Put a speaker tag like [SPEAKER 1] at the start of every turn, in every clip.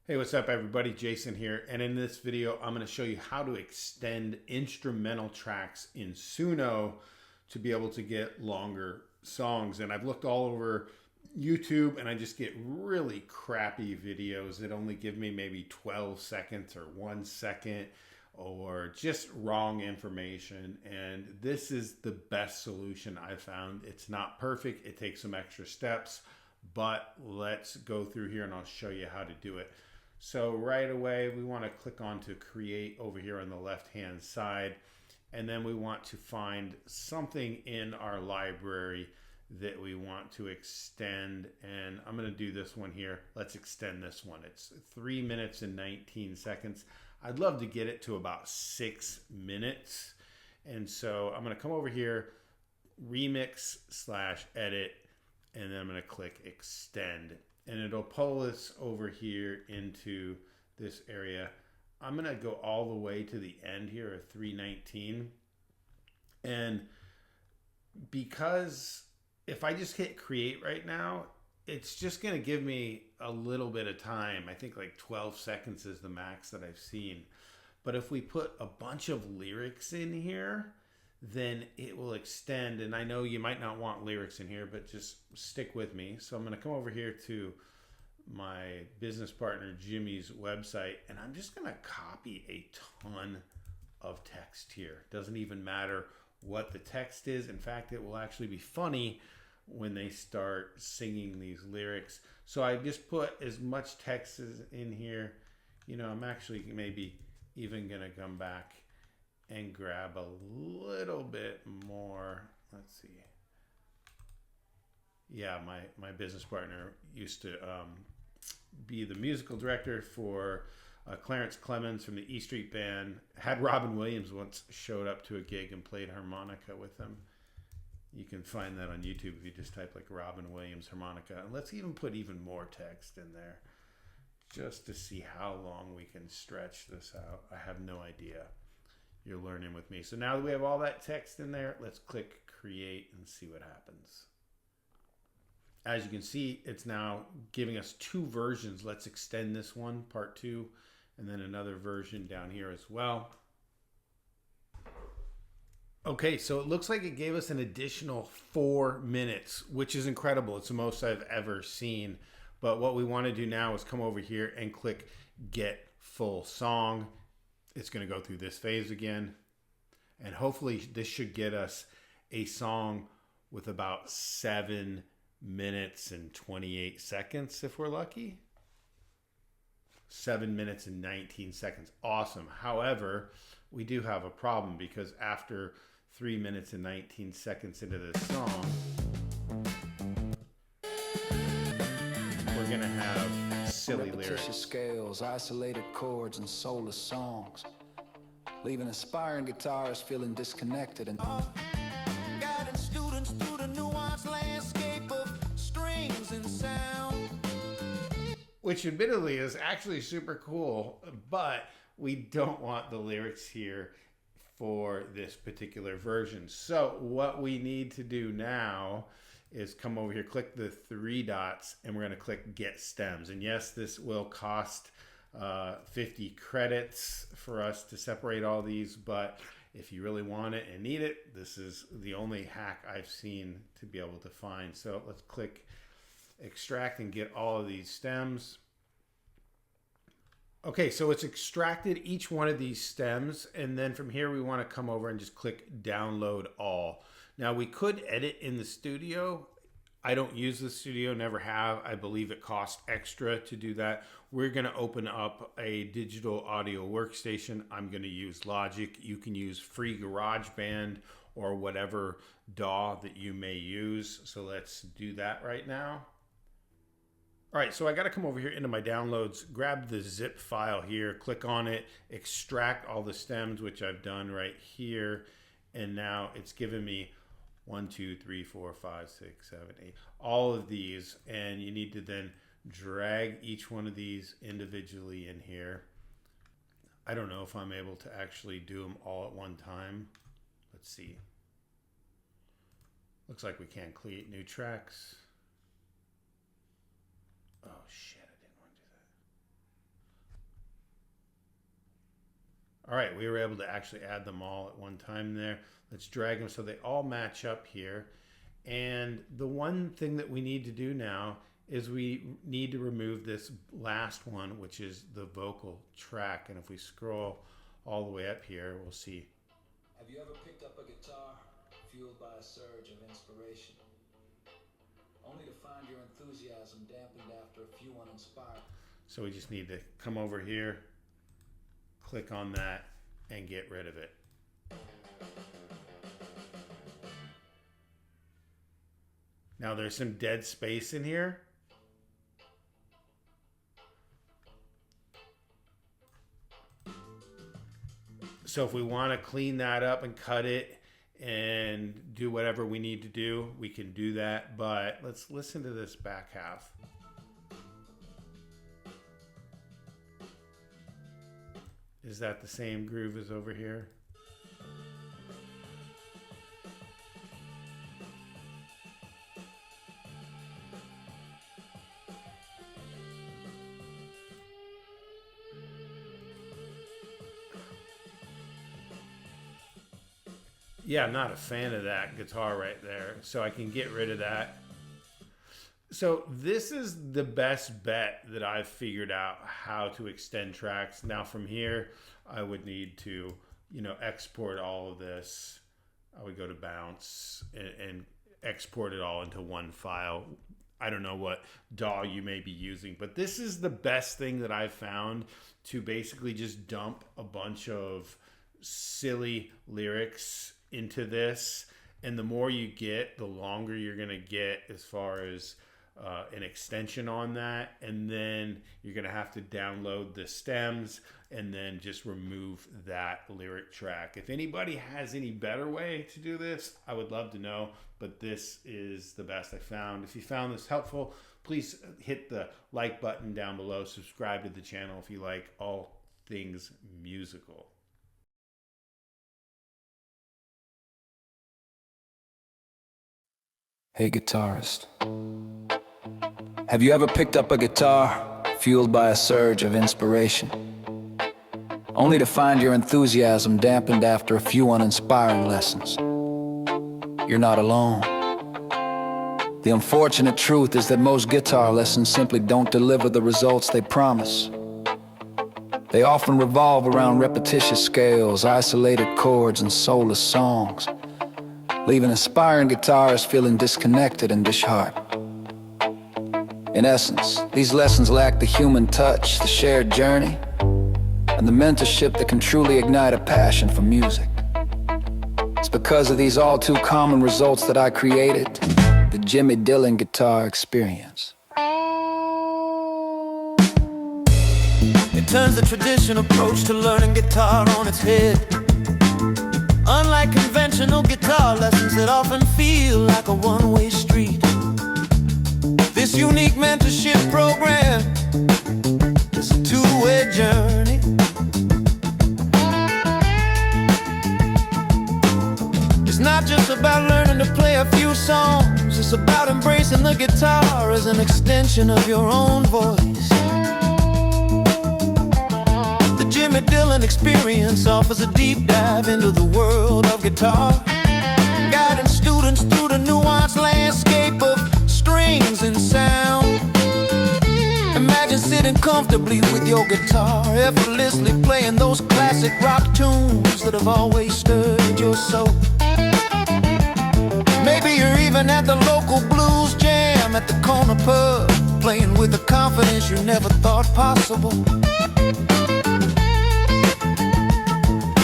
[SPEAKER 1] Hey, what's up everybody? Jason here, and in this video I'm going to show you how to extend instrumental tracks in Suno to be able to get longer songs. And I've looked all over YouTube and I just get really crappy videos that only give me maybe 12 seconds or 1 second or just wrong information. And this is the best solution I've found. It's not perfect, it takes some extra steps, but let's go through here and I'll show you how to do it. So right away, we want to click on to create over here on the left-hand side. And then we want to find something in our library that we want to extend. And I'm going to do this one here. Let's extend this one. It's 3 minutes and 19 seconds. I'd love to get it to about 6 minutes. And so I'm going to come over here, remix/edit, and then I'm going to click extend. And it'll pull this over here into this area. I'm gonna go all the way to the end here at 3:19. And because if I just hit create right now, it's just gonna give me a little bit of time. I think like 12 seconds is the max that I've seen. But if we put a bunch of lyrics in here, then it will extend. And I know you might not want lyrics in here, but just stick with me. So I'm going to come over here to my business partner Jimmy's website, and I'm just going to copy a ton of text here. Doesn't even matter what the text is. In fact, it will actually be funny when they start singing these lyrics. So I just put as much text as in here. You know, I'm actually maybe even going to come back and grab a little bit more. Let's see. Yeah, my business partner used to be the musical director for Clarence Clemens from the E Street Band. Had Robin Williams once showed up to a gig and played harmonica with him. You can find that on YouTube if you just type like Robin Williams harmonica. And let's even put even more text in there just to see how long we can stretch this out. I have no idea. You're learning with me. So now that we have all that text in there, let's click create and see what happens. As you can see, it's now giving us 2 versions. Let's extend this one, part 2, and then another version down here as well. Okay, so it looks like it gave us an additional 4 minutes, which is incredible. It's the most I've ever seen. But what we want to do now is come over here and click get full song. It's going to go through this phase again. And hopefully this should get us a song with about 7 minutes and 28 seconds if we're lucky. 7 minutes and 19 seconds. Awesome. However, we do have a problem because after 3 minutes and 19 seconds into this song, we're going to have silly lyrics.
[SPEAKER 2] Scales, isolated chords, and soulless songs, leaving aspiring guitarists feeling disconnected and guiding students through the nuanced landscape of strings and sound.
[SPEAKER 1] Which admittedly is actually super cool, but we don't want the lyrics here for this particular version. So what we need to do now is come over here, click the 3 dots, and we're going to click get stems. And yes, this will cost 50 credits for us to separate all these, but if you really want it and need it, this is the only hack I've seen to be able to find. So let's click extract and get all of these stems. Okay, so it's extracted each one of these stems, and then from here we want to come over and just click download all. Now we could edit in the studio. I don't use the studio, never have. I believe it costs extra to do that. We're going to open up a digital audio workstation. I'm going to use Logic. You can use free GarageBand or whatever DAW that you may use. So let's do that right now. All right, so I got to come over here into my downloads, grab the zip file here, click on it, extract all the stems, which I've done right here. And now it's given me 1, 2, 3, 4, 5, 6, 7, 8, all of these. And you need to then drag each one of these individually in here. I don't know if I'm able to actually do them all at one time. Let's see. Looks like we can't create new tracks. Oh shit, I didn't want to do All right, we were able to actually add them all at one time there. Let's drag them so they all match up here. And the one thing that we need to do now is we need to remove this last one, which is the vocal track. And if we scroll all the way up here, we'll see.
[SPEAKER 2] Have you ever picked up a guitar fueled by a surge of inspiration, only to find your enthusiasm dampened after a few uninspired?
[SPEAKER 1] So we just need to come over here, click on that, and get rid of it. Now there's some dead space in here. So if we want to clean that up and cut it and do whatever we need to do, we can do that. But let's listen to this back half. Is that the same groove as over here? Yeah, I'm not a fan of that guitar right there, so I can get rid of that. So this is the best bet that I've figured out how to extend tracks. Now from here, I would need to, export all of this. I would go to bounce and export it all into one file. I don't know what DAW you may be using, but this is the best thing that I've found to basically just dump a bunch of silly lyrics into this. And the more you get, the longer you're going to get as far as an extension on that. And then you're going to have to download the stems and then just remove that lyric track. If anybody has any better way to do this, I would love to know, but this is the best I found. If you found this helpful, please hit the like button down below. Subscribe to the channel if you like all things musical.
[SPEAKER 2] Hey guitarist, have you ever picked up a guitar fueled by a surge of inspiration, only to find your enthusiasm dampened after a few uninspiring lessons? You're not alone. The unfortunate truth is that most guitar lessons simply don't deliver the results they promise. They often revolve around repetitious scales, isolated chords, and soulless songs, leaving aspiring guitarists feeling disconnected and disheartened. In essence, these lessons lack the human touch, the shared journey, and the mentorship that can truly ignite a passion for music. It's because of these all too common results that I created the Jimmy Dillon Guitar Experience.
[SPEAKER 3] It turns the traditional approach to learning guitar on its head. Unlike conventional guitar lessons that often feel like a one-way street, this unique mentorship program is a two-way journey. It's not just about learning to play a few songs, it's about embracing the guitar as an extension of your own voice. The Jimmy Dillon Experience offers a deep dive into the world of guitar, guiding students through the nuanced landscape of strings and sound. Imagine sitting comfortably with your guitar, effortlessly playing those classic rock tunes that have always stirred your soul. Maybe you're even at the local blues jam at the corner pub, playing with a confidence you never thought possible.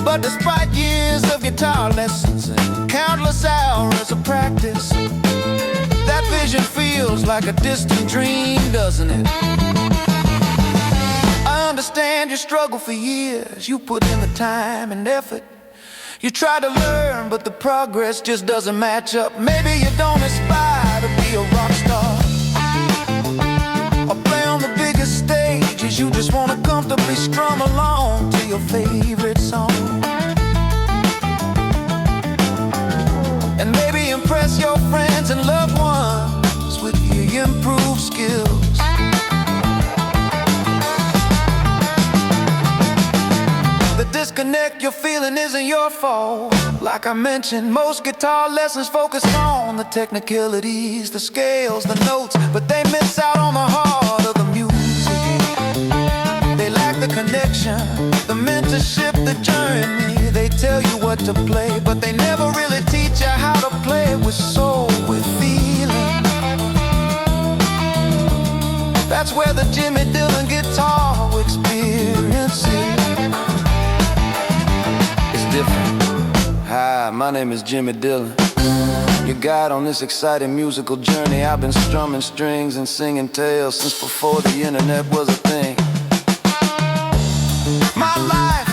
[SPEAKER 3] But despite years of guitar lessons and countless hours of practice, that vision feels like a distant dream, doesn't it? I understand your struggle for years. You put in the time and effort. You try to learn, but the progress just doesn't match up. Maybe you don't aspire to be a rock star or play on the biggest stages. You just want to comfortably strum along to your favorite song, and maybe impress your friends and loved ones with your improved skills. The disconnect disconnect you're feeling isn't your fault. Like I mentioned, most guitar lessons focus on the technicalities, the scales, the notes, but they miss out on the heart of the music. They lack the connection, the mentorship, the journey. They tell you what to play, but they never really teach you how to play it with soul, with feeling. That's where the Jimmy Dillon guitar experience is different. Hi, my name is Jimmy Dillon, your guide on this exciting musical journey. I've been strumming strings and singing tales since before the internet was a thing. My life,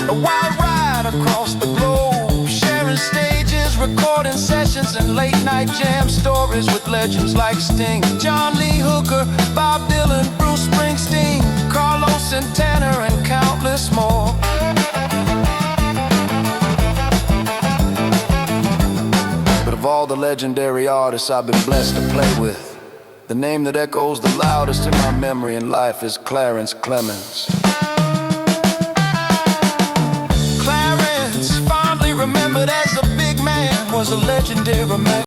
[SPEAKER 3] a wild ride across the globe, sharing stages, recording sessions, and late night jam stories with legends like Sting, John Lee Hooker, Bob Dylan, Bruce Springsteen, Carlos Santana, and countless more. But of all the legendary artists I've been blessed to play with, the name that echoes the loudest in my memory and life is Clarence Clemens.